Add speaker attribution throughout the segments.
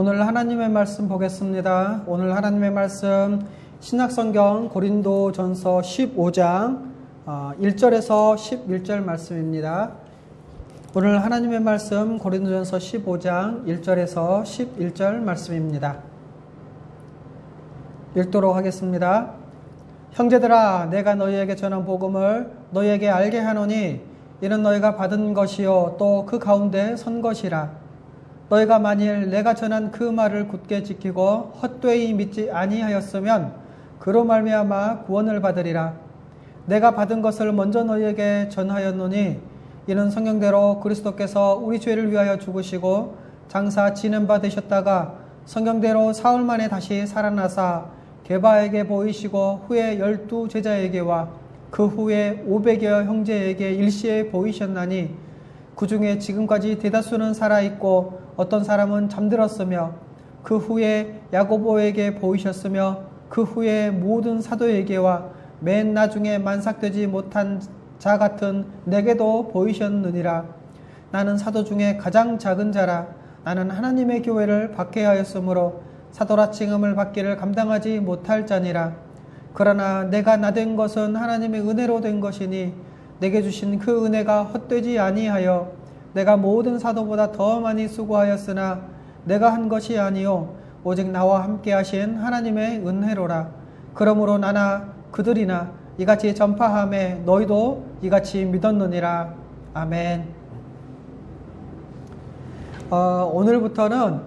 Speaker 1: 오늘 하나님의 말씀 보겠습니다. 오늘 하나님의 말씀 신약성경 고린도전서 15장 1절에서 11절 말씀입니다. 오늘 하나님의 말씀 고린도전서 15장 1절에서 11절 말씀입니다. 읽도록 하겠습니다. 형제들아, 내가 너희에게 전한 복음을 너희에게 알게 하노니 이는 너희가 받은 것이요 또 그 가운데 선 것이라. 너희가 만일 내가 전한 그 말을 굳게 지키고 헛되이 믿지 아니하였으면 그로 말미암아 구원을 받으리라. 내가 받은 것을 먼저 너희에게 전하였노니 이는 성경대로 그리스도께서 우리 죄를 위하여 죽으시고 장사 지는 바 되셨다가 성경대로 사흘 만에 다시 살아나사 게바에게 보이시고 후에 12 제자에게와 그 후에 500여 형제에게 일시에 보이셨나니 그 중에 지금까지 대다수는 살아있고 어떤 사람은 잠들었으며 그 후에 야고보에게 보이셨으며 그 후에 모든 사도에게와 맨 나중에 만삭되지 못한 자 같은 내게도 보이셨느니라. 나는 사도 중에 가장 작은 자라. 나는 하나님의 교회를 박해하였으므로 사도라 칭함을 받기를 감당하지 못할 자니라. 그러나 내가 나된 것은 하나님의 은혜로 된 것이니 내게 주신 그 은혜가 헛되지 아니하여 내가 모든 사도보다 더 많이 수고하였으나 내가 한 것이 아니요 오직 나와 함께 하신 하나님의 은혜로라. 그러므로 나나 그들이나 이같이 전파하매 너희도 이같이 믿었느니라. 아멘. 오늘부터는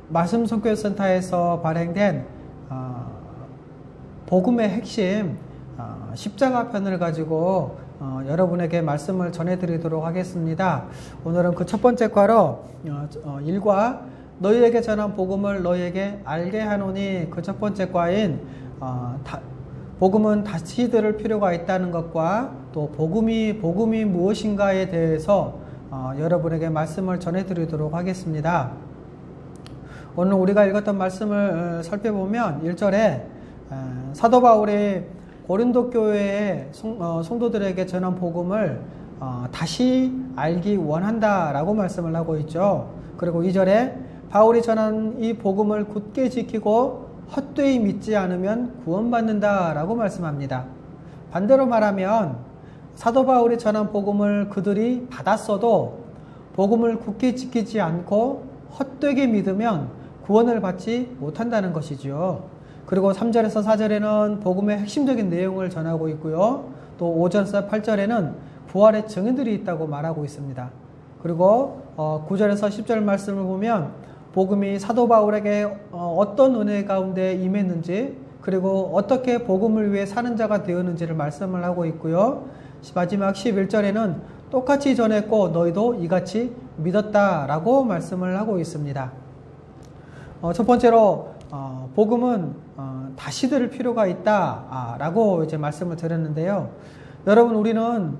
Speaker 1: 말씀 선교센터에서 발행된 복음의 핵심 십자가 편을 가지고 여러분에게 말씀을 전해드리도록 하겠습니다. 오늘은 그 첫 번째 과로 1과 너희에게 전한 복음을 너희에게 알게 하노니 그 첫 번째 과인 복음은 다시 들을 필요가 있다는 것과 또 복음이 무엇인가에 대해서 여러분에게 말씀을 전해드리도록 하겠습니다. 오늘 우리가 읽었던 말씀을 살펴보면 1절에 사도 바울이 고린도 교회의 성도들에게 전한 복음을 다시 알기 원한다라고 말씀을 하고 있죠. 그리고 2절에 바울이 전한 이 복음을 굳게 지키고 헛되이 믿지 않으면 구원받는다라고 말씀합니다. 반대로 말하면 사도 바울이 전한 복음을 그들이 받았어도 복음을 굳게 지키지 않고 헛되게 믿으면 구원을 받지 못한다는 것이죠. 그리고 3절에서 4절에는 복음의 핵심적인 내용을 전하고 있고요. 또 5절에서 8절에는 부활의 증인들이 있다고 말하고 있습니다. 그리고 9절에서 10절 말씀을 보면 복음이 사도 바울에게 어떤 은혜 가운데 임했는지 그리고 어떻게 복음을 위해 사는 자가 되었는지를 말씀을 하고 있고요. 마지막 11절에는 똑같이 전했고 너희도 이같이 믿었다라고 말씀을 하고 있습니다. 첫 번째로 복음은 다시 들을 필요가 있다라고 이제 말씀을 드렸는데요. 여러분, 우리는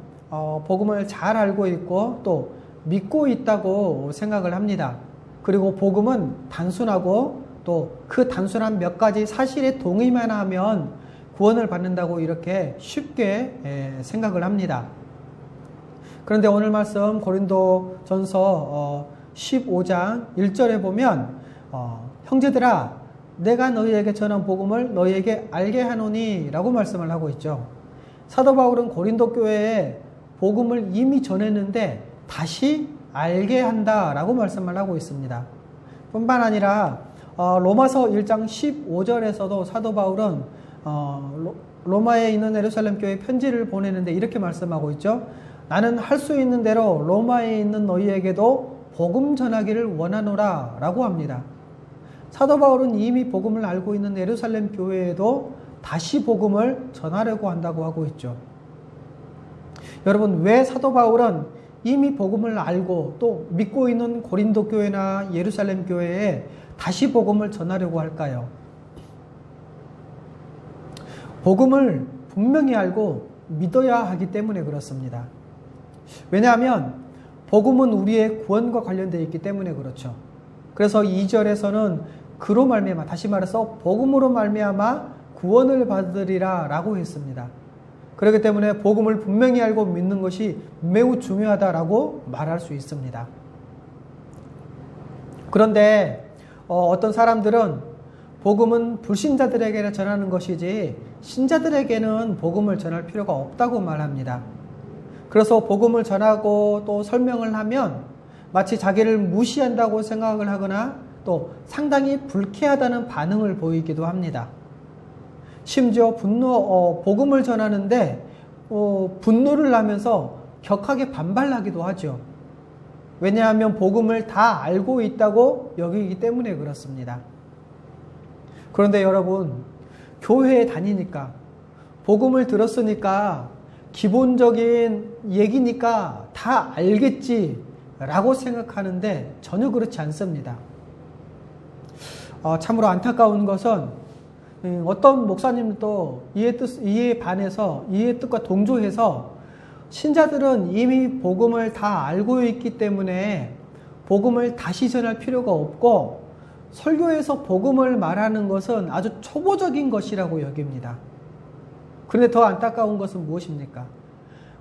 Speaker 1: 복음을 잘 알고 있고 또 믿고 있다고 생각을 합니다. 그리고 복음은 단순하고 또 그 단순한 몇 가지 사실에 동의만 하면 구원을 받는다고 이렇게 쉽게 생각을 합니다. 그런데 오늘 말씀 고린도전서 15장 1절에 보면 형제들아, 내가 너희에게 전한 복음을 너희에게 알게 하노니 라고 말씀을 하고 있죠. 사도 바울은 고린도 교회에 복음을 이미 전했는데 다시 알게 한다라고 말씀을 하고 있습니다. 뿐만 아니라 로마서 1장 15절에서도 사도 바울은 로마에 있는 예루살렘 교회에 편지를 보내는데 이렇게 말씀하고 있죠. 나는 할 수 있는 대로 로마에 있는 너희에게도 복음 전하기를 원하노라 라고 합니다. 사도 바울은 이미 복음을 알고 있는 예루살렘 교회에도 다시 복음을 전하려고 한다고 하고 있죠. 여러분, 왜 사도 바울은 이미 복음을 알고 또 믿고 있는 고린도 교회나 예루살렘 교회에 다시 복음을 전하려고 할까요? 복음을 분명히 알고 믿어야 하기 때문에 그렇습니다. 왜냐하면 복음은 우리의 구원과 관련되어 있기 때문에 그렇죠. 그래서 2절에서는 그로 말미암아, 다시 말해서 복음으로 말미암아 구원을 받으리라 라고 했습니다. 그렇기 때문에 복음을 분명히 알고 믿는 것이 매우 중요하다라고 말할 수 있습니다. 그런데 어떤 사람들은 복음은 불신자들에게 전하는 것이지 신자들에게는 복음을 전할 필요가 없다고 말합니다. 그래서 복음을 전하고 또 설명을 하면 마치 자기를 무시한다고 생각을 하거나 또 상당히 불쾌하다는 반응을 보이기도 합니다. 심지어 복음을 전하는데 분노를 하면서 격하게 반발하기도 하죠. 왜냐하면 복음을 다 알고 있다고 여기기 때문에 그렇습니다. 그런데 여러분, 교회에 다니니까 복음을 들었으니까 기본적인 얘기니까 다 알겠지 라고 생각하는데 전혀 그렇지 않습니다. 참으로 안타까운 것은 어떤 목사님도 이해에 반해서 이해의 뜻과 동조해서 신자들은 이미 복음을 다 알고 있기 때문에 복음을 다시 전할 필요가 없고 설교에서 복음을 말하는 것은 아주 초보적인 것이라고 여깁니다. 그런데 더 안타까운 것은 무엇입니까?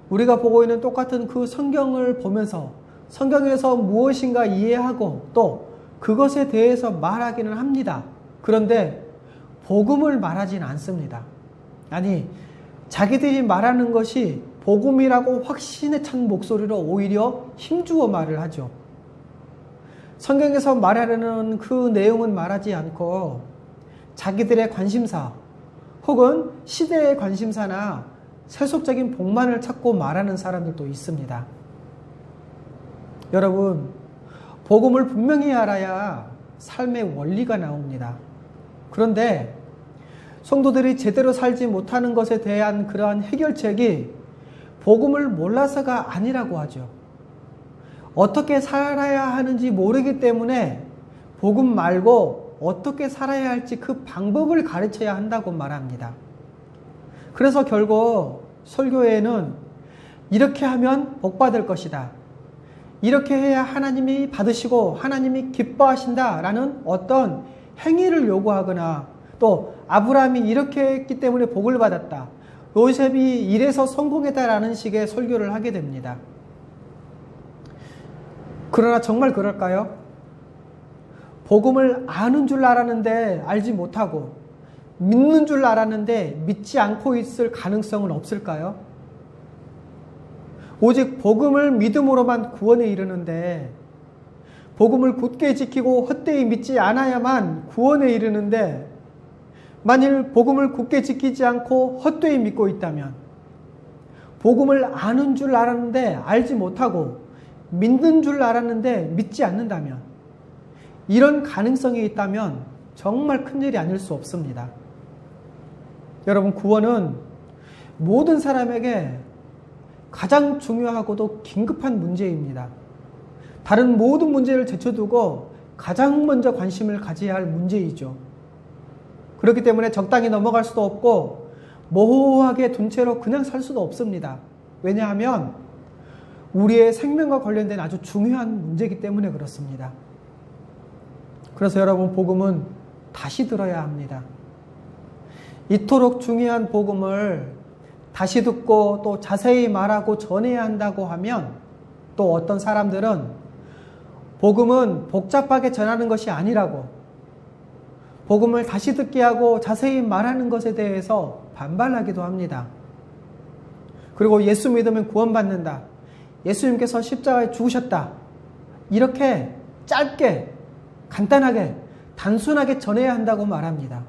Speaker 1: 우리가 보고 있는 똑같은 그 성경을 보면서 성경에서 무엇인가 이해하고 또 그것에 대해서 말하기는 합니다. 그런데 복음을 말하지는 않습니다. 아니, 자기들이 말하는 것이 복음이라고 확신에 찬 목소리로 오히려 힘주어 말을 하죠. 성경에서 말하려는 그 내용은 말하지 않고 자기들의 관심사 혹은 시대의 관심사나 세속적인 복만을 찾고 말하는 사람들도 있습니다. 여러분, 복음을 분명히 알아야 삶의 원리가 나옵니다. 그런데 성도들이 제대로 살지 못하는 것에 대한 그러한 해결책이 복음을 몰라서가 아니라고 하죠. 어떻게 살아야 하는지 모르기 때문에 복음 말고 어떻게 살아야 할지 그 방법을 가르쳐야 한다고 말합니다. 그래서 결국 설교에는 이렇게 하면 복 받을 것이다. 이렇게 해야 하나님이 받으시고 하나님이 기뻐하신다 라는 어떤 행위를 요구하거나 또 아브라함이 이렇게 했기 때문에 복을 받았다. 요셉이 이래서 성공했다라는 식의 설교를 하게 됩니다. 그러나 정말 그럴까요? 복음을 아는 줄 알았는데 알지 못하고 믿는 줄 알았는데 믿지 않고 있을 가능성은 없을까요? 오직 복음을 믿음으로만 구원에 이르는데 복음을 굳게 지키고 헛되이 믿지 않아야만 구원에 이르는데 만일 복음을 굳게 지키지 않고 헛되이 믿고 있다면 복음을 아는 줄 알았는데 알지 못하고 믿는 줄 알았는데 믿지 않는다면 이런 가능성이 있다면 정말 큰일이 아닐 수 없습니다. 여러분, 구원은 모든 사람에게 가장 중요하고도 긴급한 문제입니다. 다른 모든 문제를 제쳐두고 가장 먼저 관심을 가져야 할 문제이죠. 그렇기 때문에 적당히 넘어갈 수도 없고 모호하게 둔 채로 그냥 살 수도 없습니다. 왜냐하면 우리의 생명과 관련된 아주 중요한 문제이기 때문에 그렇습니다. 그래서 여러분, 복음은 다시 들어야 합니다. 이토록 중요한 복음을 다시 듣고 또 자세히 말하고 전해야 한다고 하면 또 어떤 사람들은 복음은 복잡하게 전하는 것이 아니라고 복음을 다시 듣게 하고 자세히 말하는 것에 대해서 반발하기도 합니다. 그리고 예수 믿으면 구원받는다. 예수님께서 십자가에 죽으셨다. 이렇게 짧게 간단하게 단순하게 전해야 한다고 말합니다.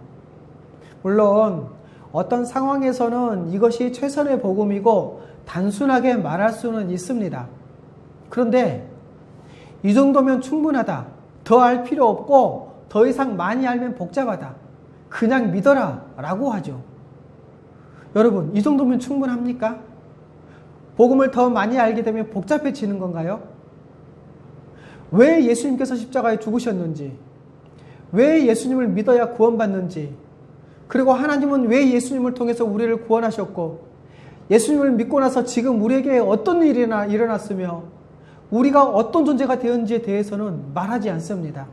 Speaker 1: 물론 어떤 상황에서는 이것이 최선의 복음이고 단순하게 말할 수는 있습니다. 그런데 이 정도면 충분하다. 더 알 필요 없고 더 이상 많이 알면 복잡하다. 그냥 믿어라 라고 하죠. 여러분, 이 정도면 충분합니까? 복음을 더 많이 알게 되면 복잡해지는 건가요? 왜 예수님께서 십자가에 죽으셨는지, 왜 예수님을 믿어야 구원받는지, 그리고 하나님은 왜 예수님을 통해서 우리를 구원하셨고 예수님을 믿고 나서 지금 우리에게 어떤 일이 일어났으며 우리가 어떤 존재가 되었는지에 대해서는 말하지 않습니다.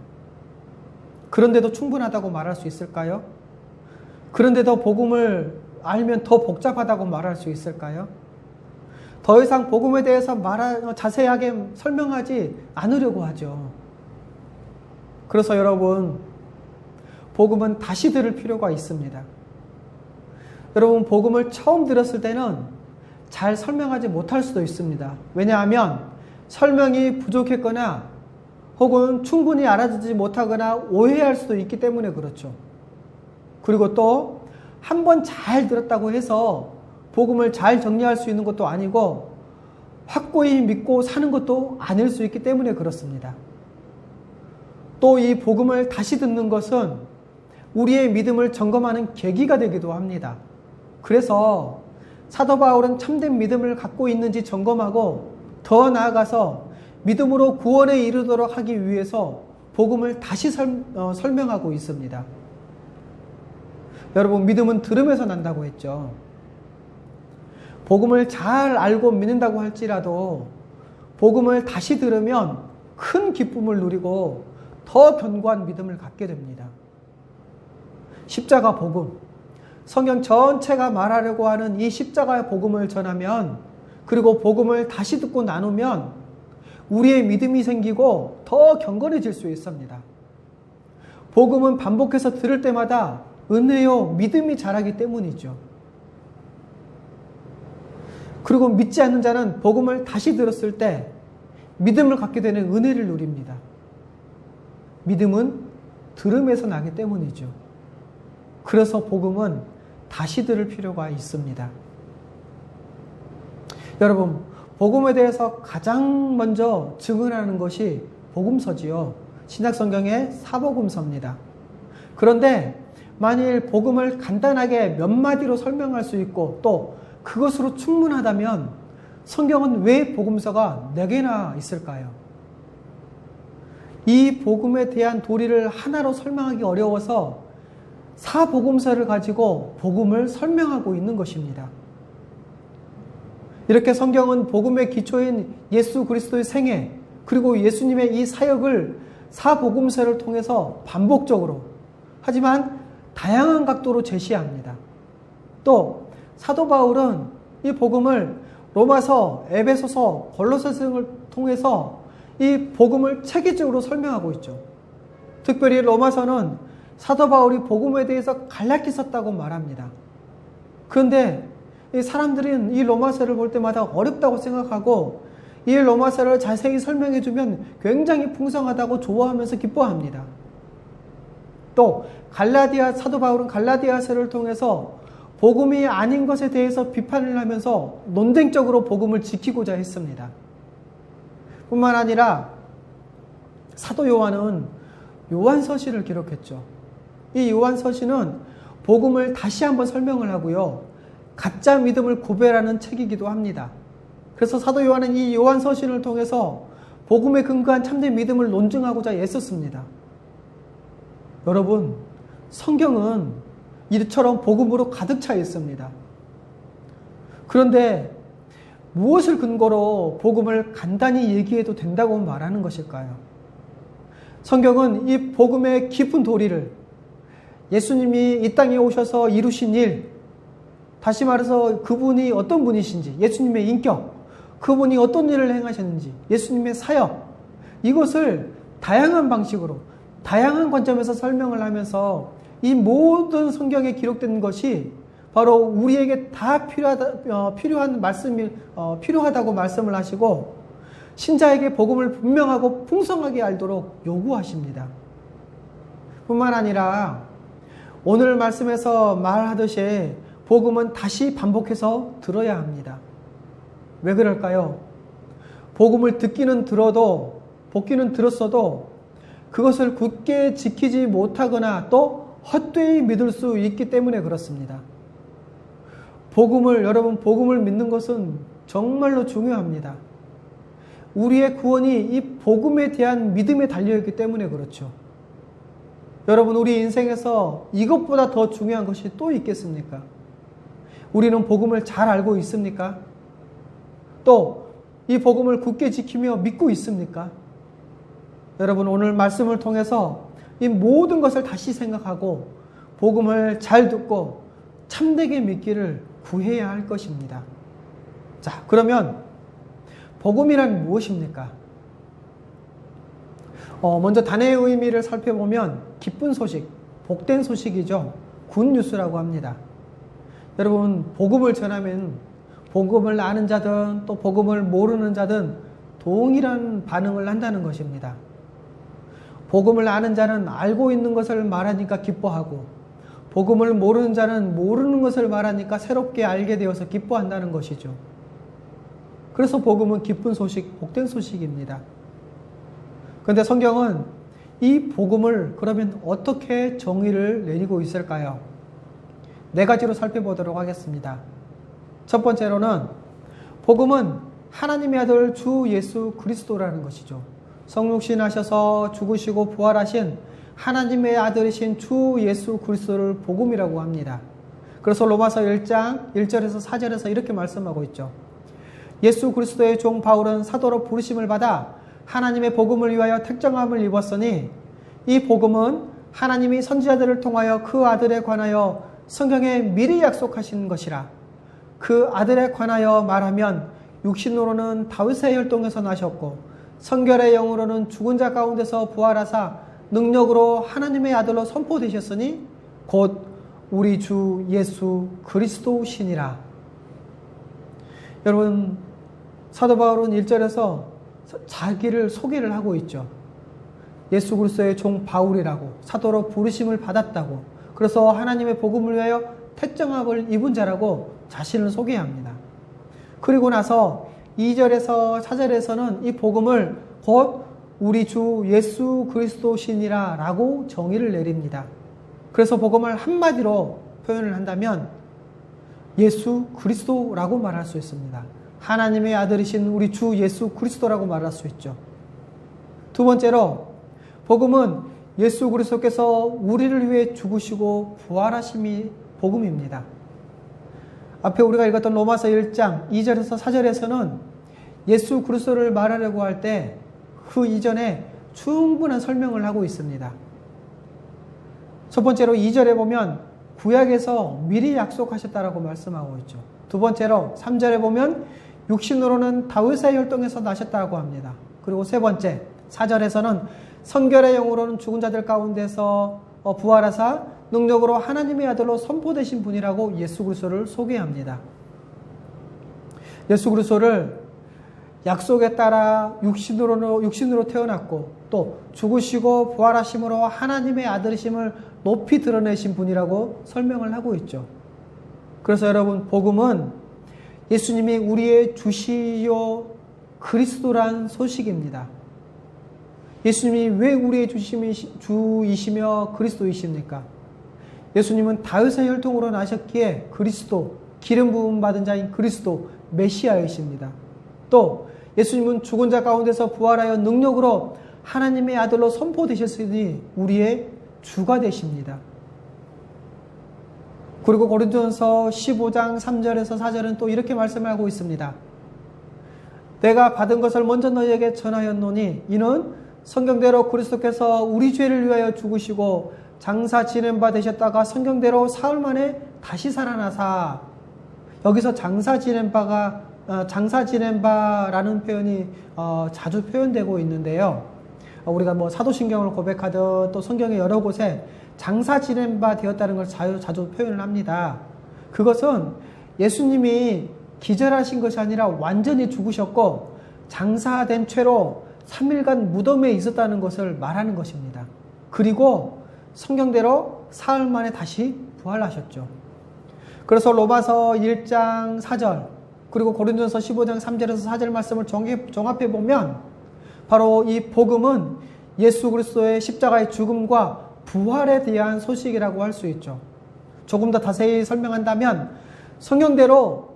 Speaker 1: 그런데도 충분하다고 말할 수 있을까요? 그런데도 복음을 알면 더 복잡하다고 말할 수 있을까요? 더 이상 복음에 대해서 자세하게 설명하지 않으려고 하죠. 그래서 여러분, 복음은 다시 들을 필요가 있습니다. 여러분, 복음을 처음 들었을 때는 잘 설명하지 못할 수도 있습니다. 왜냐하면 설명이 부족했거나 혹은 충분히 알아듣지 못하거나 오해할 수도 있기 때문에 그렇죠. 그리고 또 한 번 잘 들었다고 해서 복음을 잘 정리할 수 있는 것도 아니고 확고히 믿고 사는 것도 아닐 수 있기 때문에 그렇습니다. 또 이 복음을 다시 듣는 것은 우리의 믿음을 점검하는 계기가 되기도 합니다. 그래서 사도 바울은 참된 믿음을 갖고 있는지 점검하고 더 나아가서 믿음으로 구원에 이르도록 하기 위해서 복음을 다시 설명하고 있습니다. 여러분, 믿음은 들음에서 난다고 했죠. 복음을 잘 알고 믿는다고 할지라도 복음을 다시 들으면 큰 기쁨을 누리고 더 견고한 믿음을 갖게 됩니다. 십자가 복음, 성경 전체가 말하려고 하는 이 십자가의 복음을 전하면, 그리고 복음을 다시 듣고 나누면 우리의 믿음이 생기고 더 경건해질 수 있습니다. 복음은 반복해서 들을 때마다 은혜요, 믿음이 자라기 때문이죠. 그리고 믿지 않는 자는 복음을 다시 들었을 때 믿음을 갖게 되는 은혜를 누립니다. 믿음은 들음에서 나기 때문이죠. 그래서 복음은 다시 들을 필요가 있습니다. 여러분, 복음에 대해서 가장 먼저 증언하는 것이 복음서지요. 신약성경의 사복음서입니다. 그런데 만일 복음을 간단하게 몇 마디로 설명할 수 있고 또 그것으로 충분하다면 성경은 왜 복음서가 4개나 있을까요? 이 복음에 대한 도리를 하나로 설명하기 어려워서 사복음서를 가지고 복음을 설명하고 있는 것입니다. 이렇게 성경은 복음의 기초인 예수 그리스도의 생애, 그리고 예수님의 이 사역을 사복음서를 통해서 반복적으로, 하지만 다양한 각도로 제시합니다. 또 사도 바울은 이 복음을 로마서, 에베소서, 골로새서를 통해서 이 복음을 체계적으로 설명하고 있죠. 특별히 로마서는 사도 바울이 복음에 대해서 간략히 썼다고 말합니다. 그런데 이 사람들은 이 로마서를 볼 때마다 어렵다고 생각하고 이 로마서를 자세히 설명해 주면 굉장히 풍성하다고 좋아하면서 기뻐합니다. 또 사도 바울은 갈라디아서를 통해서 복음이 아닌 것에 대해서 비판을 하면서 논쟁적으로 복음을 지키고자 했습니다. 뿐만 아니라 사도 요한은 요한서신을 기록했죠. 이 요한서신은 복음을 다시 한번 설명을 하고요, 가짜 믿음을 구별하는 책이기도 합니다. 그래서 사도 요한은 이 요한서신을 통해서 복음에 근거한 참된 믿음을 논증하고자 애썼습니다. 여러분, 성경은 이처럼 복음으로 가득 차 있습니다. 그런데 무엇을 근거로 복음을 간단히 얘기해도 된다고 말하는 것일까요? 성경은 이 복음의 깊은 도리를, 예수님이 이 땅에 오셔서 이루신 일, 다시 말해서 그분이 어떤 분이신지, 예수님의 인격, 그분이 어떤 일을 행하셨는지, 예수님의 사역, 이것을 다양한 방식으로, 다양한 관점에서 설명을 하면서 이 모든 성경에 기록된 것이 바로 우리에게 다 필요한 말씀이 필요하다고 말씀을 하시고, 신자에게 복음을 분명하고 풍성하게 알도록 요구하십니다. 뿐만 아니라 오늘 말씀에서 말하듯이 복음은 다시 반복해서 들어야 합니다. 왜 그럴까요? 복음을 듣기는 들었어도 그것을 굳게 지키지 못하거나 또 헛되이 믿을 수 있기 때문에 그렇습니다. 여러분, 복음을 믿는 것은 정말로 중요합니다. 우리의 구원이 이 복음에 대한 믿음에 달려있기 때문에 그렇죠. 여러분, 우리 인생에서 이것보다 더 중요한 것이 또 있겠습니까? 우리는 복음을 잘 알고 있습니까? 또 이 복음을 굳게 지키며 믿고 있습니까? 여러분, 오늘 말씀을 통해서 이 모든 것을 다시 생각하고 복음을 잘 듣고 참되게 믿기를 구해야 할 것입니다. 자, 그러면 복음이란 무엇입니까? 먼저 단어의 의미를 살펴보면 기쁜 소식, 복된 소식이죠. 굿뉴스라고 합니다. 여러분, 복음을 전하면 복음을 아는 자든 또 복음을 모르는 자든 동일한 반응을 한다는 것입니다. 복음을 아는 자는 알고 있는 것을 말하니까 기뻐하고, 복음을 모르는 자는 모르는 것을 말하니까 새롭게 알게 되어서 기뻐한다는 것이죠. 그래서 복음은 기쁜 소식, 복된 소식입니다. 그런데 성경은 이 복음을 그러면 어떻게 정의를 내리고 있을까요? 네 가지로 살펴보도록 하겠습니다. 첫 번째로는 복음은 하나님의 아들 주 예수 그리스도라는 것이죠. 성육신 하셔서 죽으시고 부활하신 하나님의 아들이신 주 예수 그리스도를 복음이라고 합니다. 그래서 로마서 1장 1절에서 4절에서 이렇게 말씀하고 있죠. 예수 그리스도의 종 바울은 사도로 부르심을 받아 하나님의 복음을 위하여 택정함을 입었으니 이 복음은 하나님이 선지자들을 통하여 그 아들에 관하여 성경에 미리 약속하신 것이라. 그 아들에 관하여 말하면 육신으로는 다윗의 혈통에서 나셨고 성결의 영으로는 죽은 자 가운데서 부활하사 능력으로 하나님의 아들로 선포되셨으니 곧 우리 주 예수 그리스도시니라. 여러분, 사도 바울은 1절에서 자기를 소개를 하고 있죠. 예수 그리스도의 종 바울이라고, 사도로 부르심을 받았다고, 그래서 하나님의 복음을 위하여 택정함을 입은 자라고 자신을 소개합니다. 그리고 나서 2절에서 4절에서는 이 복음을 곧 우리 주 예수 그리스도시니라 라고 정의를 내립니다. 그래서 복음을 한마디로 표현을 한다면 예수 그리스도라고 말할 수 있습니다. 하나님의 아들이신 우리 주 예수 그리스도라고 말할 수 있죠. 두 번째로 복음은 예수 그리스도께서 우리를 위해 죽으시고 부활하심이 복음입니다. 앞에 우리가 읽었던 로마서 1장 2절에서 4절에서는 예수 그리스도를 말하려고 할 때 그 이전에 충분한 설명을 하고 있습니다. 첫 번째로 2절에 보면 구약에서 미리 약속하셨다라고 말씀하고 있죠. 두 번째로 3절에 보면 육신으로는 다윗의 혈통에서 나셨다고 합니다. 그리고 세 번째 4절에서는 성결의 영으로는 죽은 자들 가운데서 부활하사 능력으로 하나님의 아들로 선포되신 분이라고 예수 그리스도를 소개합니다. 예수 그리스도를 약속에 따라 육신으로 태어났고 또 죽으시고 부활하심으로 하나님의 아들이심을 높이 드러내신 분이라고 설명을 하고 있죠. 그래서 여러분, 복음은 예수님이 우리의 주시요 그리스도란 소식입니다. 예수님이 왜 우리의 주이시며 그리스도이십니까? 예수님은 다윗의 혈통으로 나셨기에 그리스도, 기름 부음 받은 자인 그리스도, 메시아이십니다. 또 예수님은 죽은 자 가운데서 부활하여 능력으로 하나님의 아들로 선포되셨으니 우리의 주가 되십니다. 그리고 고린도전서 15장 3절에서 4절은 또 이렇게 말씀하고 있습니다. 내가 받은 것을 먼저 너희에게 전하였노니 이는 성경대로 그리스도께서 우리 죄를 위하여 죽으시고 장사 지낸 바 되셨다가 성경대로 사흘 만에 다시 살아나사. 여기서 장사 지낸 바라는 표현이 자주 표현되고 있는데요. 우리가 뭐 사도신경을 고백하듯 또 성경의 여러 곳에 장사 지낸 바 되었다는 걸 자주 표현을 합니다. 그것은 예수님이 기절하신 것이 아니라 완전히 죽으셨고 장사된 채로 3일간 무덤에 있었다는 것을 말하는 것입니다. 그리고 성경대로 사흘 만에 다시 부활하셨죠. 그래서 로마서 1장 4절 그리고 고린도전서 15장 3절에서 4절 말씀을 종합해 보면 바로 이 복음은 예수 그리스도의 십자가의 죽음과 부활에 대한 소식이라고 할 수 있죠. 조금 더 자세히 설명한다면 성경대로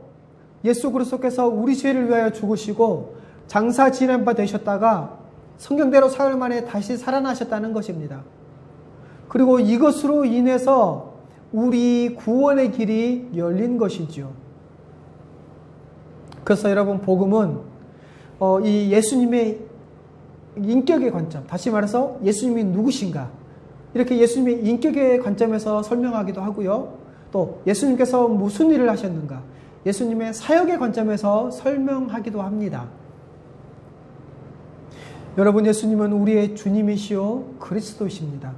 Speaker 1: 예수 그리스도께서 우리 죄를 위하여 죽으시고 장사 지낸 바 되셨다가 성경대로 사흘 만에 다시 살아나셨다는 것입니다. 그리고 이것으로 인해서 우리 구원의 길이 열린 것이죠. 그래서 여러분, 복음은 이 예수님의 인격의 관점, 다시 말해서 예수님이 누구신가, 이렇게 예수님의 인격의 관점에서 설명하기도 하고요. 또 예수님께서 무슨 일을 하셨는가, 예수님의 사역의 관점에서 설명하기도 합니다. 여러분, 예수님은 우리의 주님이시요 그리스도이십니다.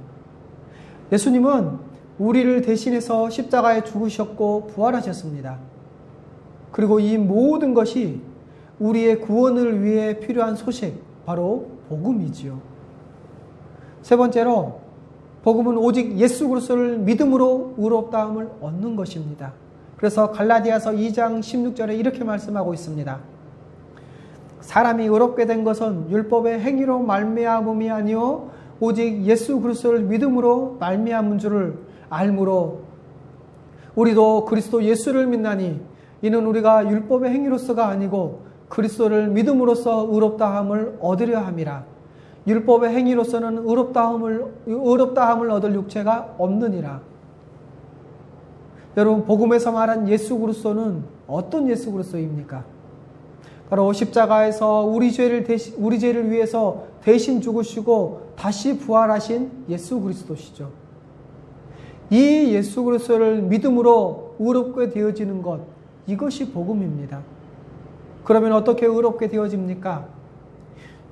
Speaker 1: 예수님은 우리를 대신해서 십자가에 죽으셨고 부활하셨습니다. 그리고 이 모든 것이 우리의 구원을 위해 필요한 소식, 바로 복음이지요. 세 번째로, 복음은 오직 예수 그리스도를 믿음으로 의롭다함을 얻는 것입니다. 그래서 갈라디아서 2장 16절에 이렇게 말씀하고 있습니다. 사람이 의롭게 된 것은 율법의 행위로 말미암음이 아니요 오직 예수 그리스도를 믿음으로 말미암은 줄을 알므로 우리도 그리스도 예수를 믿나니 이는 우리가 율법의 행위로서가 아니고 그리스도를 믿음으로써 의롭다함을 얻으려 함이라. 율법의 행위로서는 의롭다함을 얻을 육체가 없느니라. 여러분, 복음에서 말한 예수 그리스도는 어떤 예수 그리스도입니까? 바로 십자가에서 우리 죄를 위해서 대신 죽으시고 다시 부활하신 예수 그리스도시죠. 이 예수 그리스도를 믿음으로 의롭게 되어지는 것, 이것이 복음입니다. 그러면 어떻게 의롭게 되어집니까?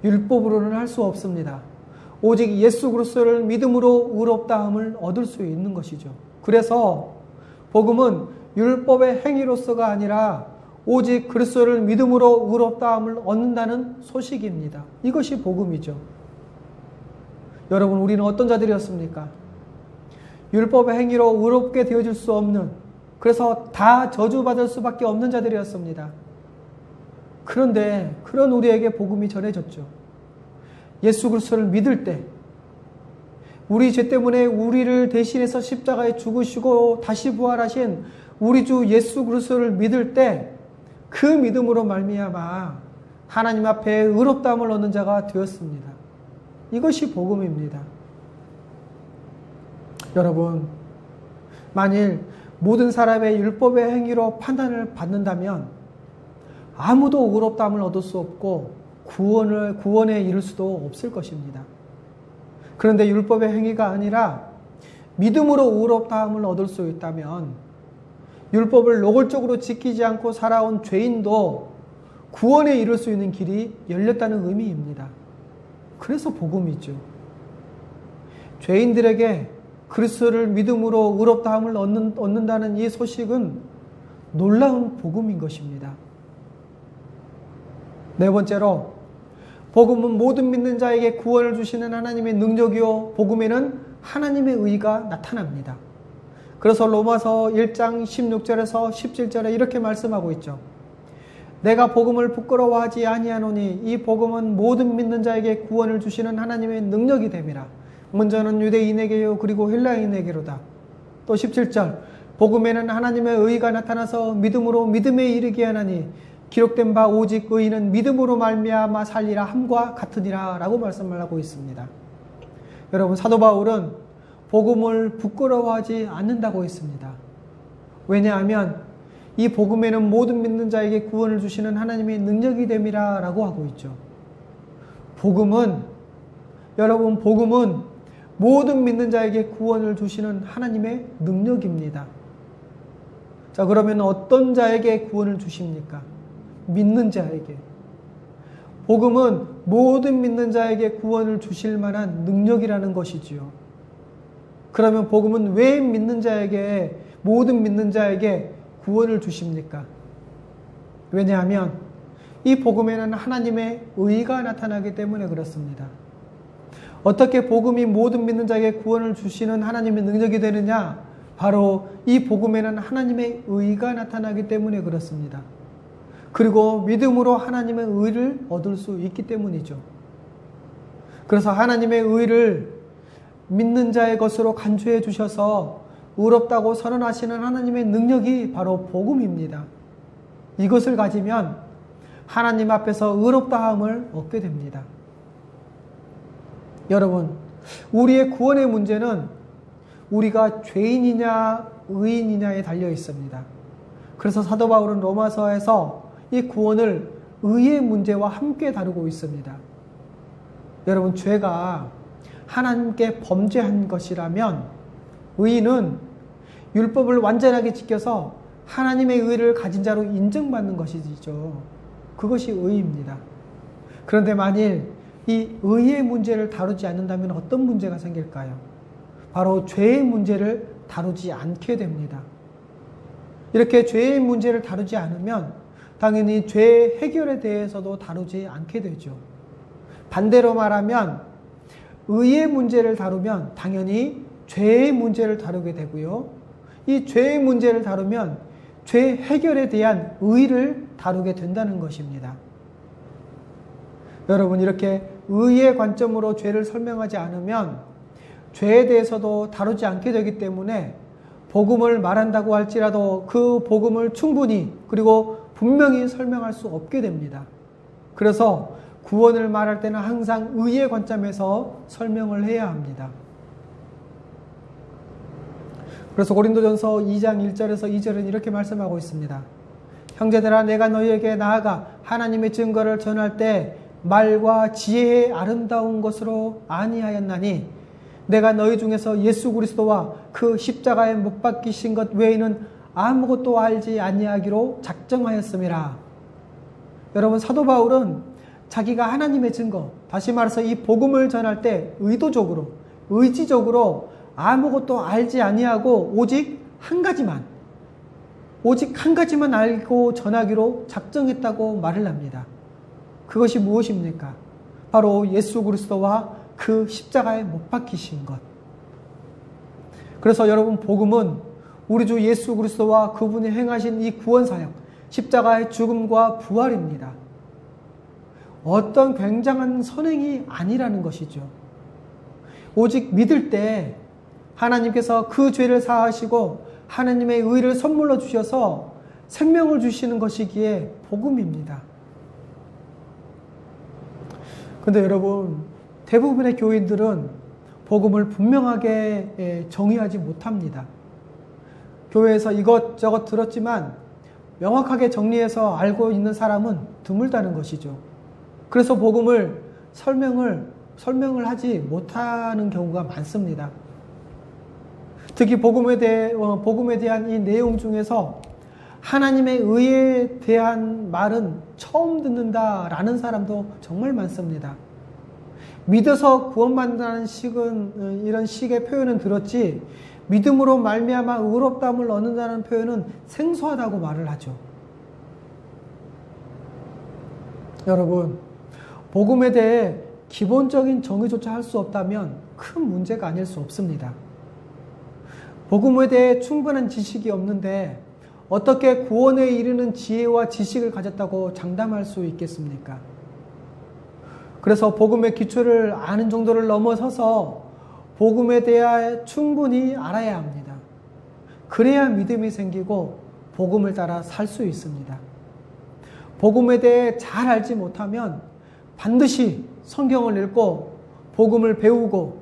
Speaker 1: 율법으로는 할 수 없습니다. 오직 예수 그리스도를 믿음으로 의롭다함을 얻을 수 있는 것이죠. 그래서 복음은 율법의 행위로서가 아니라 오직 그리스도를 믿음으로 의롭다함을 얻는다는 소식입니다. 이것이 복음이죠. 여러분, 우리는 어떤 자들이었습니까? 율법의 행위로 의롭게 되어질 수 없는, 그래서 다 저주받을 수밖에 없는 자들이었습니다. 그런데 그런 우리에게 복음이 전해졌죠. 예수 그리스도를 믿을 때, 우리 죄 때문에 우리를 대신해서 십자가에 죽으시고 다시 부활하신 우리 주 예수 그리스도를 믿을 때 그 믿음으로 말미암아 하나님 앞에 의롭다함을 얻는 자가 되었습니다. 이것이 복음입니다. 여러분, 만일 모든 사람의 율법의 행위로 판단을 받는다면 아무도 의롭다함을 얻을 수 없고 구원에 이를 수도 없을 것입니다. 그런데 율법의 행위가 아니라 믿음으로 의롭다함을 얻을 수 있다면 율법을 노골적으로 지키지 않고 살아온 죄인도 구원에 이를 수 있는 길이 열렸다는 의미입니다. 그래서 복음이죠. 죄인들에게 그리스도를 믿음으로 의롭다함을 얻는다는 이 소식은 놀라운 복음인 것입니다. 네 번째로, 복음은 모든 믿는 자에게 구원을 주시는 하나님의 능력이요, 복음에는 하나님의 의가 나타납니다. 그래서 로마서 1장 16절에서 17절에 이렇게 말씀하고 있죠. 내가 복음을 부끄러워하지 아니하노니 이 복음은 모든 믿는 자에게 구원을 주시는 하나님의 능력이 됨이라. 먼저는 유대인에게요 그리고 헬라인에게로다. 또 17절, 복음에는 하나님의 의가 나타나서 믿음으로 믿음에 이르게 하나니 기록된 바 오직 의인은 믿음으로 말미암아 살리라 함과 같으니라 라고 말씀을 하고 있습니다. 여러분, 사도 바울은 복음을 부끄러워하지 않는다고 했습니다. 왜냐하면 이 복음에는 모든 믿는 자에게 구원을 주시는 하나님의 능력이 됨이라 라고 하고 있죠. 여러분, 복음은 모든 믿는 자에게 구원을 주시는 하나님의 능력입니다. 자, 그러면 어떤 자에게 구원을 주십니까? 믿는 자에게. 복음은 모든 믿는 자에게 구원을 주실 만한 능력이라는 것이지요. 그러면 복음은 왜 모든 믿는 자에게 구원을 주십니까? 왜냐하면 이 복음에는 하나님의 의가 나타나기 때문에 그렇습니다. 어떻게 복음이 모든 믿는 자에게 구원을 주시는 하나님의 능력이 되느냐? 바로 이 복음에는 하나님의 의가 나타나기 때문에 그렇습니다. 그리고 믿음으로 하나님의 의를 얻을 수 있기 때문이죠. 그래서 하나님의 의를 믿는 자의 것으로 간주해 주셔서 의롭다고 선언하시는 하나님의 능력이 바로 복음입니다. 이것을 가지면 하나님 앞에서 의롭다함을 얻게 됩니다. 여러분, 우리의 구원의 문제는 우리가 죄인이냐 의인이냐에 달려 있습니다. 그래서 사도 바울은 로마서에서 이 구원을 의의 문제와 함께 다루고 있습니다. 여러분, 죄가 하나님께 범죄한 것이라면 의인은 율법을 완전하게 지켜서 하나님의 의를 가진 자로 인정받는 것이죠. 그것이 의입니다. 그런데 만일 이 의의 문제를 다루지 않는다면 어떤 문제가 생길까요? 바로 죄의 문제를 다루지 않게 됩니다. 이렇게 죄의 문제를 다루지 않으면 당연히 죄의 해결에 대해서도 다루지 않게 되죠. 반대로 말하면 의의 문제를 다루면 당연히 죄의 문제를 다루게 되고요. 이 죄의 문제를 다루면 죄 해결에 대한 의를 다루게 된다는 것입니다. 여러분, 이렇게 의의 관점으로 죄를 설명하지 않으면 죄에 대해서도 다루지 않게 되기 때문에 복음을 말한다고 할지라도 그 복음을 충분히 그리고 분명히 설명할 수 없게 됩니다. 그래서 구원을 말할 때는 항상 의의 관점에서 설명을 해야 합니다. 그래서 고린도전서 2장 1절에서 2절은 이렇게 말씀하고 있습니다. 형제들아, 내가 너희에게 나아가 하나님의 증거를 전할 때 말과 지혜의 아름다운 것으로 아니하였나니 내가 너희 중에서 예수 그리스도와 그 십자가에 못 박히신 것 외에는 아무것도 알지 아니하기로 작정하였음이라. 여러분, 사도 바울은 자기가 하나님의 증거, 다시 말해서 이 복음을 전할 때 의도적으로, 의지적으로 아무것도 알지 아니하고 오직 한 가지만 알고 전하기로 작정했다고 말을 합니다. 그것이 무엇입니까? 바로 예수 그리스도와 그 십자가에 못 박히신 것. 그래서 여러분, 복음은 우리 주 예수 그리스도와 그분이 행하신 이 구원사역, 십자가의 죽음과 부활입니다. 어떤 굉장한 선행이 아니라는 것이죠. 오직 믿을 때 하나님께서 그 죄를 사하시고 하나님의 의를 선물로 주셔서 생명을 주시는 것이기에 복음입니다. 그런데 여러분, 대부분의 교인들은 복음을 분명하게 정의하지 못합니다. 교회에서 이것저것 들었지만 명확하게 정리해서 알고 있는 사람은 드물다는 것이죠. 그래서 복음을 설명을 하지 못하는 경우가 많습니다. 특히 복음에 대한 이 내용 중에서 하나님의 의에 대한 말은 처음 듣는다라는 사람도 정말 많습니다. 믿어서 구원받는다는 이런 식의 표현은 들었지, 믿음으로 말미암아 의롭다함을 얻는다는 표현은 생소하다고 말을 하죠. 여러분, 복음에 대해 기본적인 정의조차 할 수 없다면 큰 문제가 아닐 수 없습니다. 복음에 대해 충분한 지식이 없는데 어떻게 구원에 이르는 지혜와 지식을 가졌다고 장담할 수 있겠습니까? 그래서 복음의 기초를 아는 정도를 넘어서서 복음에 대해 충분히 알아야 합니다. 그래야 믿음이 생기고 복음을 따라 살 수 있습니다. 복음에 대해 잘 알지 못하면 반드시 성경을 읽고 복음을 배우고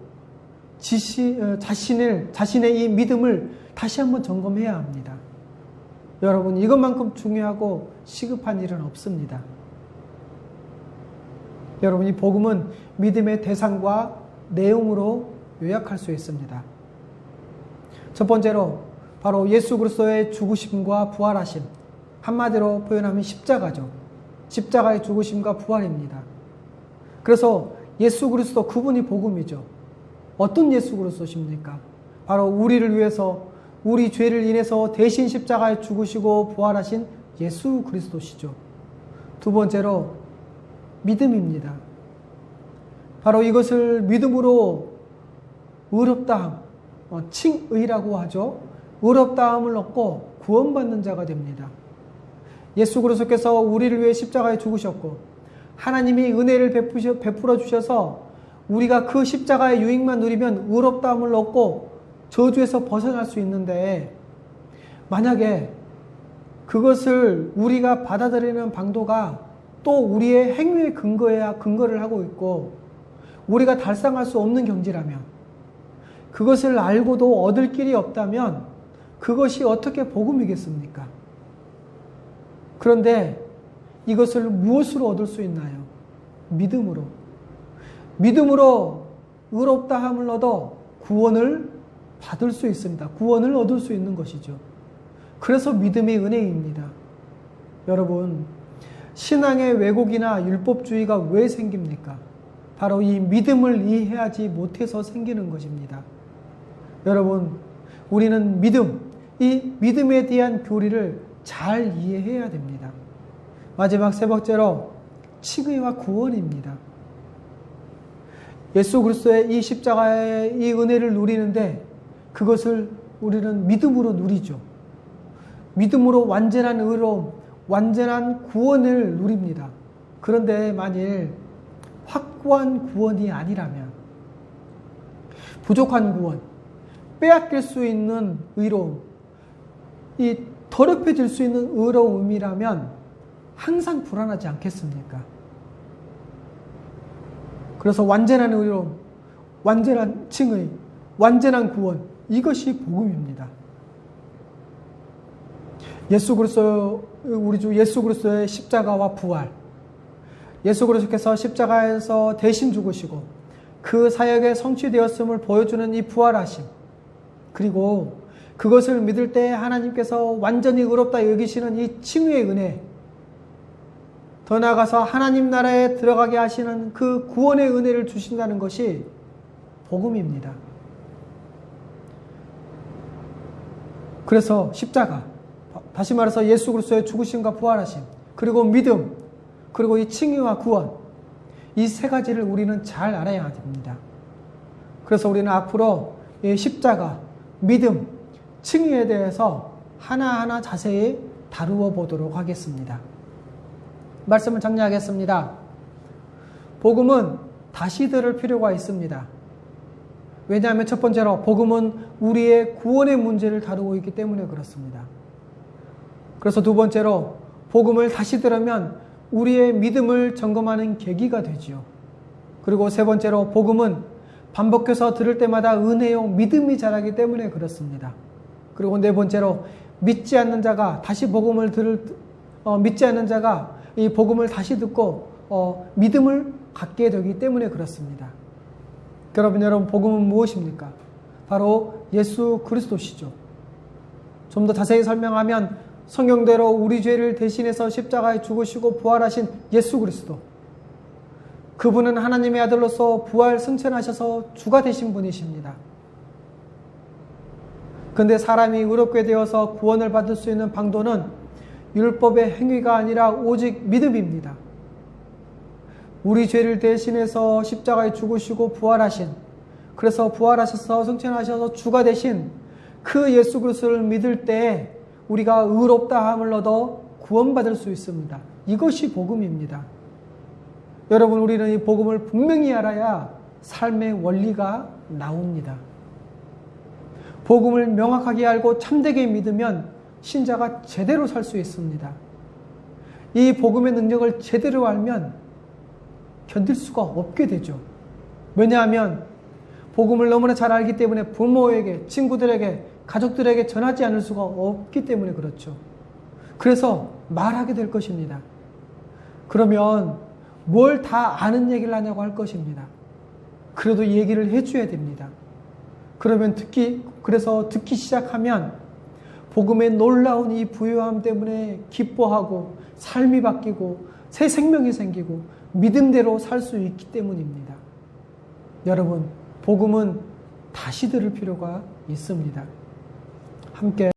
Speaker 1: 자신의 이 믿음을 다시 한번 점검해야 합니다. 여러분, 이것만큼 중요하고 시급한 일은 없습니다. 여러분, 이 복음은 믿음의 대상과 내용으로 요약할 수 있습니다. 첫 번째로 바로 예수 그리스도의 죽으심과 부활하심, 한마디로 표현하면 십자가죠. 십자가의 죽으심과 부활입니다. 그래서 예수 그리스도, 그분이 복음이죠. 어떤 예수 그리스도십니까? 바로 우리를 위해서, 우리 죄를 인해서 대신 십자가에 죽으시고 부활하신 예수 그리스도시죠. 두 번째로 믿음입니다. 바로 이것을 믿음으로 의롭다함, 칭의라고 하죠. 의롭다함을 얻고 구원받는 자가 됩니다. 예수 그리스도께서 우리를 위해 십자가에 죽으셨고 하나님이 은혜를 베풀어 주셔서 우리가 그 십자가의 유익만 누리면 의롭다함을 얻고 저주에서 벗어날 수 있는데, 만약에 그것을 우리가 받아들이는 방도가 또 우리의 행위의 근거를 하고 있고 우리가 달성할 수 없는 경지라면, 그것을 알고도 얻을 길이 없다면 그것이 어떻게 복음이겠습니까? 그런데 이것을 무엇으로 얻을 수 있나요? 믿음으로. 믿음으로 의롭다함을 얻어 구원을 받을 수 있습니다. 구원을 얻을 수 있는 것이죠. 그래서 믿음의 은혜입니다. 여러분, 신앙의 왜곡이나 율법주의가 왜 생깁니까? 바로 이 믿음을 이해하지 못해서 생기는 것입니다. 여러분, 우리는 이 믿음에 대한 교리를 잘 이해해야 됩니다. 마지막 세 번째로 칭의와 구원입니다. 예수 그리스도의 이 십자가의 이 은혜를 누리는데 그것을 우리는 믿음으로 누리죠. 믿음으로 완전한 의로움, 완전한 구원을 누립니다. 그런데 만일 확고한 구원이 아니라면, 부족한 구원, 빼앗길 수 있는 의로움, 이 더럽혀질 수 있는 의로움이라면 항상 불안하지 않겠습니까? 그래서 완전한 의로움, 완전한 칭의, 완전한 구원, 이것이 복음입니다. 우리 주 예수 그리스도의 십자가와 부활, 예수 그리스도께서 십자가에서 대신 죽으시고 그 사역에 성취되었음을 보여주는 이 부활하심, 그리고 그것을 믿을 때 하나님께서 완전히 의롭다 여기시는 이 칭의의 은혜, 더 나아가서 하나님 나라에 들어가게 하시는 그 구원의 은혜를 주신다는 것이 복음입니다. 그래서 십자가, 다시 말해서 예수 그리스도의 죽으심과 부활하심, 그리고 믿음, 그리고 이 칭의와 구원, 이 세 가지를 우리는 잘 알아야 됩니다. 그래서 우리는 앞으로 이 십자가, 믿음, 칭의에 대해서 하나하나 자세히 다루어 보도록 하겠습니다. 말씀을 정리하겠습니다. 복음은 다시 들을 필요가 있습니다. 왜냐하면 첫 번째로 복음은 우리의 구원의 문제를 다루고 있기 때문에 그렇습니다. 그래서 두 번째로 복음을 다시 들으면 우리의 믿음을 점검하는 계기가 되지요. 그리고 세 번째로 복음은 반복해서 들을 때마다 은혜요, 믿음이 자라기 때문에 그렇습니다. 그리고 네 번째로 믿지 않는 자가 이 복음을 다시 듣고 믿음을 갖게 되기 때문에 그렇습니다. 여러분, 복음은 무엇입니까? 바로 예수 그리스도시죠. 좀 더 자세히 설명하면 성경대로 우리 죄를 대신해서 십자가에 죽으시고 부활하신 예수 그리스도, 그분은 하나님의 아들로서 부활 승천하셔서 주가 되신 분이십니다. 그런데 사람이 의롭게 되어서 구원을 받을 수 있는 방도는 율법의 행위가 아니라 오직 믿음입니다. 우리 죄를 대신해서 십자가에 죽으시고 부활하신, 그래서 부활하셔서 승천하셔서 주가 되신 그 예수 그리스도를 믿을 때 우리가 의롭다함을 얻어 구원받을 수 있습니다. 이것이 복음입니다. 여러분, 우리는 이 복음을 분명히 알아야 삶의 원리가 나옵니다. 복음을 명확하게 알고 참되게 믿으면 신자가 제대로 살 수 있습니다. 이 복음의 능력을 제대로 알면 견딜 수가 없게 되죠. 왜냐하면 복음을 너무나 잘 알기 때문에 부모에게, 친구들에게, 가족들에게 전하지 않을 수가 없기 때문에 그렇죠. 그래서 말하게 될 것입니다. 그러면 뭘 다 아는 얘기를 하냐고 할 것입니다. 그래도 얘기를 해줘야 됩니다. 그래서 듣기 시작하면 복음의 놀라운 이 부요함 때문에 기뻐하고 삶이 바뀌고 새 생명이 생기고 믿음대로 살 수 있기 때문입니다. 여러분, 복음은 다시 들을 필요가 있습니다. 함께